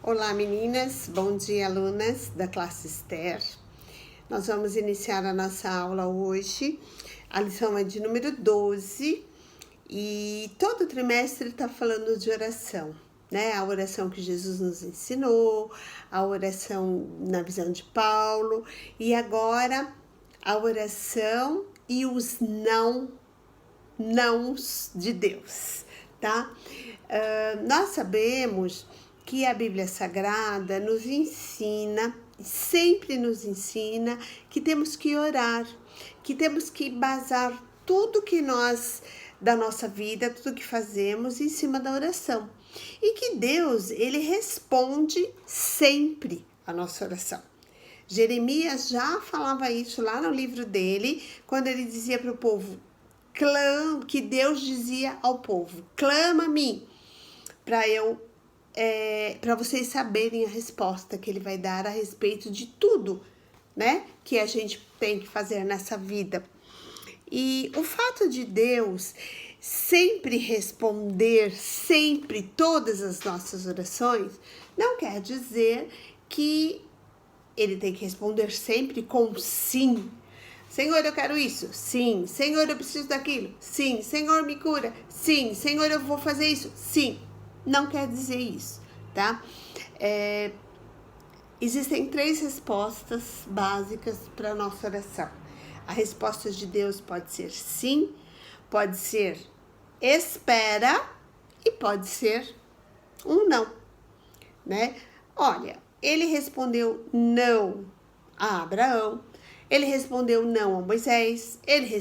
Olá meninas, bom dia alunas da classe Esther. Nós vamos iniciar a nossa aula hoje. A lição é de número 12 e todo trimestre está falando de oração, né? A oração que Jesus nos ensinou, a oração na visão de Paulo e agora a oração e os nãos de Deus, tá? Nós sabemos que a Bíblia Sagrada nos ensina, sempre nos ensina, que temos que orar, que temos que basar tudo que nós, da nossa vida, tudo que fazemos em cima da oração. E que Deus, Ele responde sempre a nossa oração. Jeremias já falava isso lá no livro dele, quando ele dizia para o povo, que Deus dizia ao povo, clama a mim, para vocês saberem a resposta que ele vai dar a respeito de tudo, né, que a gente tem que fazer nessa vida. E o fato de Deus sempre responder, sempre, todas as nossas orações, não quer dizer que ele tem que responder sempre com sim. Senhor, eu quero isso. Sim. Senhor, eu preciso daquilo. Sim. Senhor, me cura. Sim. Senhor, eu vou fazer isso. Sim. Não quer dizer isso, tá? Existem 3 respostas básicas para a nossa oração. A resposta de Deus pode ser sim, pode ser espera e pode ser um não, né? Olha, ele respondeu não a Abraão, ele respondeu não a Moisés, ele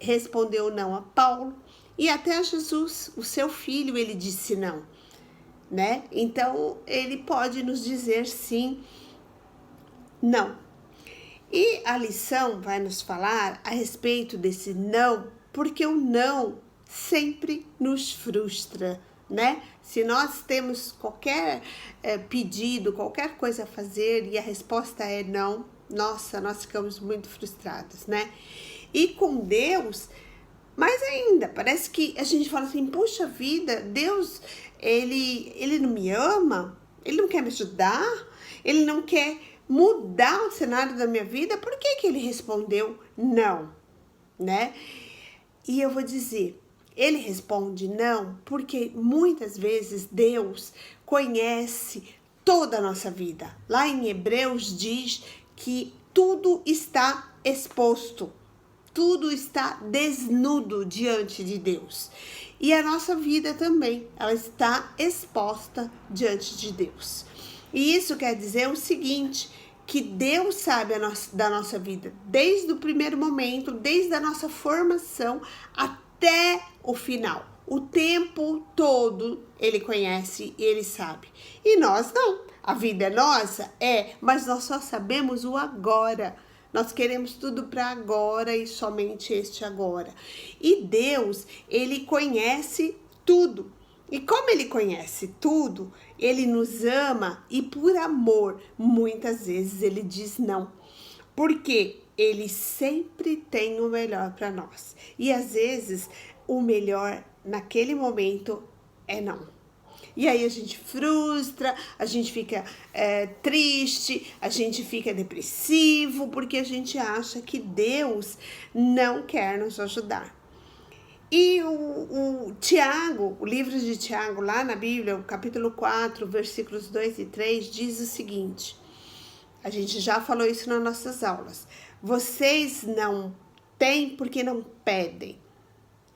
respondeu não a Paulo e até a Jesus, o seu filho, ele disse não, né? Então, ele pode nos dizer sim, não. E a lição vai nos falar a respeito desse não, porque o não sempre nos frustra, né? Se nós temos qualquer pedido, qualquer coisa a fazer e a resposta é não, nossa, nós ficamos muito frustrados, né? E com Deus, mais ainda, parece que a gente fala assim, puxa vida, Deus, ele não me ama? Ele não quer me ajudar? Ele não quer mudar o cenário da minha vida? Por que ele respondeu não, né? E eu vou dizer, ele responde não porque muitas vezes Deus conhece toda a nossa vida. Lá em Hebreus diz que tudo está exposto, tudo está desnudo diante de Deus. E a nossa vida também, ela está exposta diante de Deus. E isso quer dizer o seguinte, que Deus sabe da nossa vida, desde o primeiro momento, desde a nossa formação até o final. O tempo todo Ele conhece e Ele sabe. E nós não. A vida é nossa? Mas nós só sabemos o agora. Nós queremos tudo para agora e somente este agora. E Deus, Ele conhece tudo. E como Ele conhece tudo, Ele nos ama e por amor, muitas vezes Ele diz não. Porque Ele sempre tem o melhor para nós. E às vezes, o melhor naquele momento é não. E aí a gente frustra, a gente fica triste, a gente fica depressivo, porque a gente acha que Deus não quer nos ajudar. E o Tiago, o livro de Tiago, lá na Bíblia, o capítulo 4, versículos 2 e 3, diz o seguinte, a gente já falou isso nas nossas aulas, vocês não têm porque não pedem.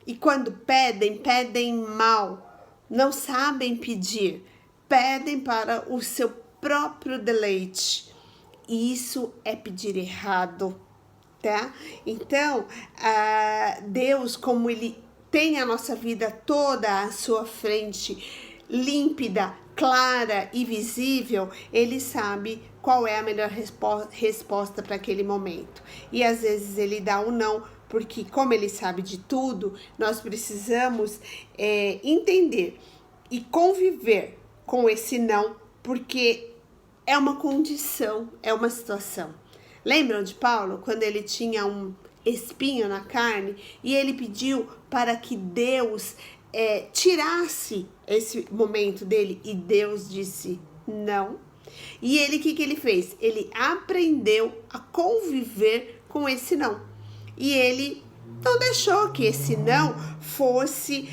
E quando pedem, pedem mal. Não sabem pedir, pedem para o seu próprio deleite. E isso é pedir errado, tá? Então, Deus, como Ele tem a nossa vida toda à sua frente, límpida, clara e visível, Ele sabe qual é a melhor resposta para aquele momento. E às vezes Ele dá um não, porque como Ele sabe de tudo, nós precisamos entender e conviver com esse não, porque é uma condição, é uma situação. Lembram de Paulo, quando ele tinha um espinho na carne e ele pediu para que Deus tirasse esse momento dele e Deus disse Não. E ele, o que ele fez? Ele aprendeu a conviver com esse não. E ele não deixou que esse não fosse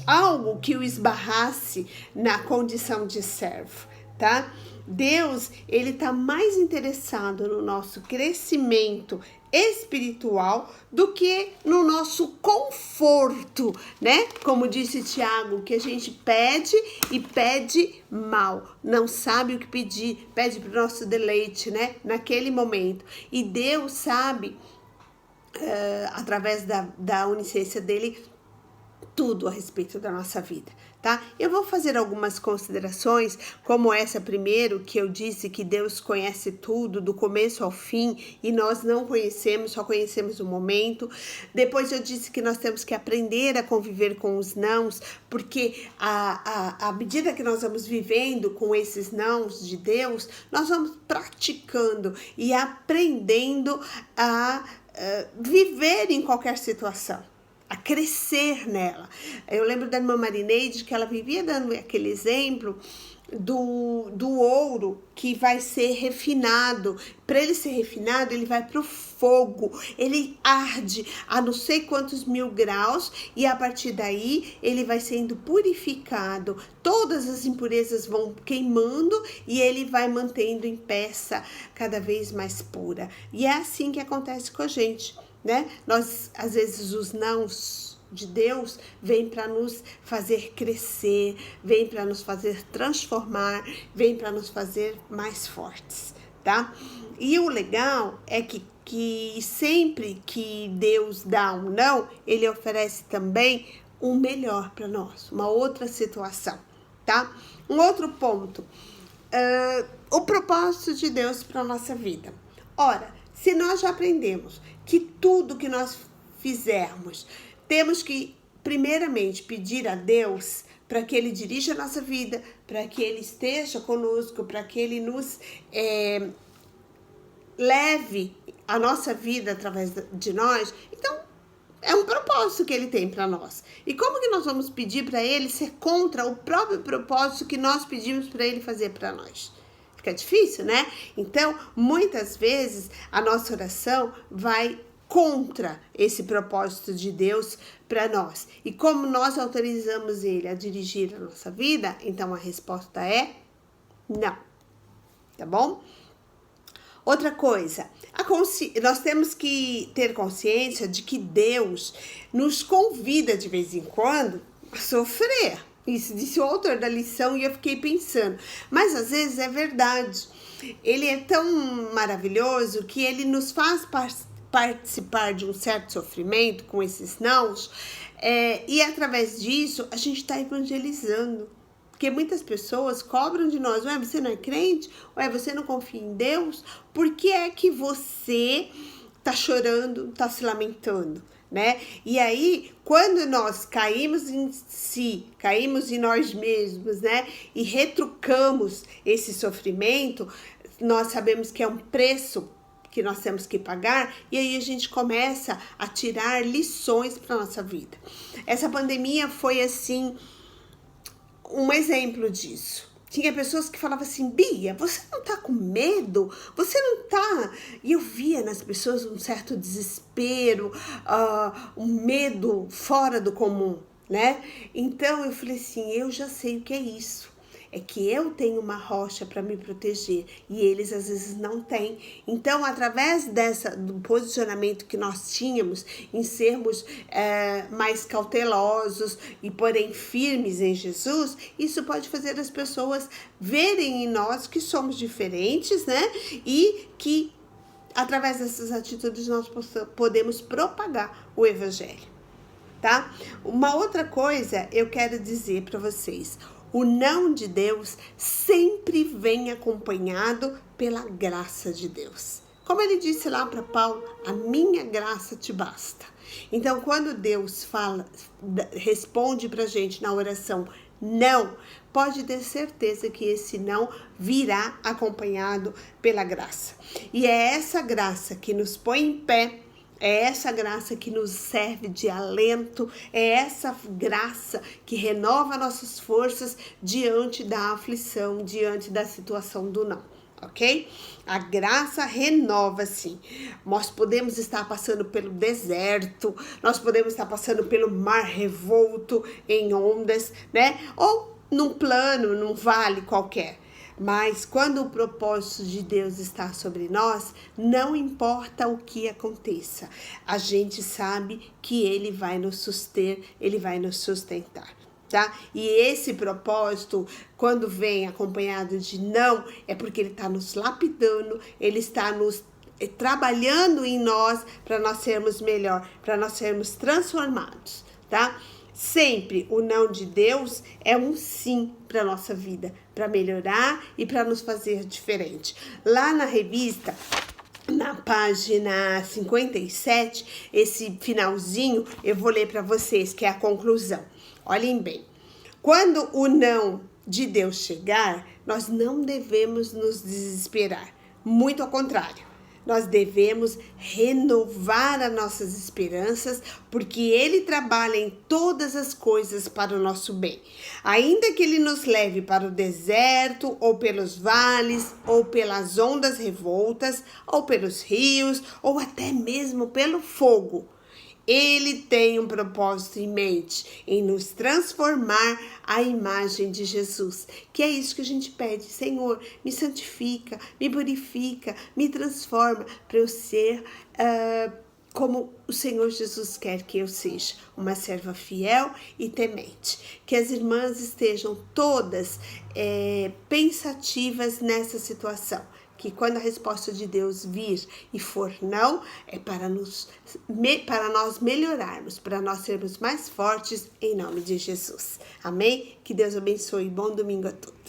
algo que o esbarrasse na condição de servo, tá? Deus, ele tá mais interessado no nosso crescimento espiritual do que no nosso conforto, né? Como disse Tiago, que a gente pede e pede mal, não sabe o que pedir, pede para o nosso deleite, né? Naquele momento. E Deus sabe, através da onisciência dele, tudo a respeito da nossa vida, tá? Eu vou fazer algumas considerações, como essa primeiro, que eu disse que Deus conhece tudo, do começo ao fim, e nós não conhecemos, só conhecemos o momento. Depois eu disse que nós temos que aprender a conviver com os nãos, porque à medida que nós vamos vivendo com esses nãos de Deus, nós vamos praticando e aprendendo a viver em qualquer situação, a crescer nela. Eu lembro da irmã Marineide, que ela vivia dando aquele exemplo do ouro que vai ser refinado. Para ele ser refinado, ele vai para o fogo, ele arde a não sei quantos mil graus, e a partir daí ele vai sendo purificado, todas as impurezas vão queimando e ele vai mantendo em peça cada vez mais pura. E é assim que acontece com a gente, né? Nós, às vezes, os nãos de Deus vêm para nos fazer crescer, vêm para nos fazer transformar, vêm para nos fazer mais fortes, tá? E o legal é que sempre que Deus dá um não, ele oferece também um melhor para nós, uma outra situação, tá? Um outro ponto, o propósito de Deus para a nossa vida. Ora, se nós já aprendemos que tudo que nós fizermos, temos que primeiramente pedir a Deus para que Ele dirija a nossa vida, para que Ele esteja conosco, para que Ele nos leve a nossa vida através de nós, então é um propósito que Ele tem para nós. E como que nós vamos pedir para Ele ser contra o próprio propósito que nós pedimos para Ele fazer para nós? Fica difícil, né? Então, muitas vezes, a nossa oração vai contra esse propósito de Deus para nós. E como nós autorizamos Ele a dirigir a nossa vida, então a resposta é não. Tá bom? Outra coisa, nós temos que ter consciência de que Deus nos convida de vez em quando a sofrer. Isso disse o autor da lição e eu fiquei pensando, mas às vezes é verdade. Ele é tão maravilhoso que ele nos faz participar de um certo sofrimento com esses nãos, e através disso a gente está evangelizando. Porque muitas pessoas cobram de nós, ué, você não é crente? Ué, você não confia em Deus? Por que é que você tá chorando, tá se lamentando, né? E aí, quando nós caímos em si, caímos em nós mesmos, né? E retrucamos esse sofrimento, nós sabemos que é um preço que nós temos que pagar, e aí a gente começa a tirar lições para nossa vida. Essa pandemia foi assim um exemplo disso. Tinha pessoas que falavam assim, Bia, você não tá com medo? Você não tá... E eu via nas pessoas um certo desespero, um medo fora do comum, né? Então eu falei assim, eu já sei o que é isso. É que eu tenho uma rocha para me proteger e eles às vezes não têm. Então, através do posicionamento que nós tínhamos em sermos mais cautelosos e porém firmes em Jesus, isso pode fazer as pessoas verem em nós que somos diferentes, né? E que através dessas atitudes nós podemos propagar o evangelho, tá? Uma outra coisa eu quero dizer para vocês. O não de Deus sempre vem acompanhado pela graça de Deus. Como ele disse lá para Paulo, a minha graça te basta. Então, quando Deus responde para a gente na oração não, pode ter certeza que esse não virá acompanhado pela graça. E é essa graça que nos põe em pé, É essa graça que nos serve de alento, é essa graça que renova nossas forças diante da aflição, diante da situação do não, ok? A graça renova, sim. Nós podemos estar passando pelo deserto, nós podemos estar passando pelo mar revolto em ondas, né? Ou num plano, num vale qualquer. Mas quando o propósito de Deus está sobre nós, não importa o que aconteça, a gente sabe que Ele vai nos suster, Ele vai nos sustentar, tá? E esse propósito, quando vem acompanhado de não, é porque Ele está nos lapidando, Ele está nos trabalhando em nós para nós sermos melhor, para nós sermos transformados, tá? Sempre o não de Deus é um sim para a nossa vida, para melhorar e para nos fazer diferente. Lá na revista, na página 57, esse finalzinho eu vou ler para vocês, que é a conclusão. Olhem bem, quando o não de Deus chegar, nós não devemos nos desesperar, muito ao contrário. Nós devemos renovar as nossas esperanças, porque Ele trabalha em todas as coisas para o nosso bem. Ainda que Ele nos leve para o deserto, ou pelos vales, ou pelas ondas revoltas, ou pelos rios, ou até mesmo pelo fogo, Ele tem um propósito em mente, em nos transformar à imagem de Jesus. Que é isso que a gente pede. Senhor, me santifica, me purifica, me transforma para eu ser como o Senhor Jesus quer que eu seja. Uma serva fiel e temente. Que as irmãs estejam todas pensativas nessa situação. Que quando a resposta de Deus vir e for não, é para nós melhorarmos, para nós sermos mais fortes em nome de Jesus. Amém? Que Deus abençoe. Bom domingo a todos.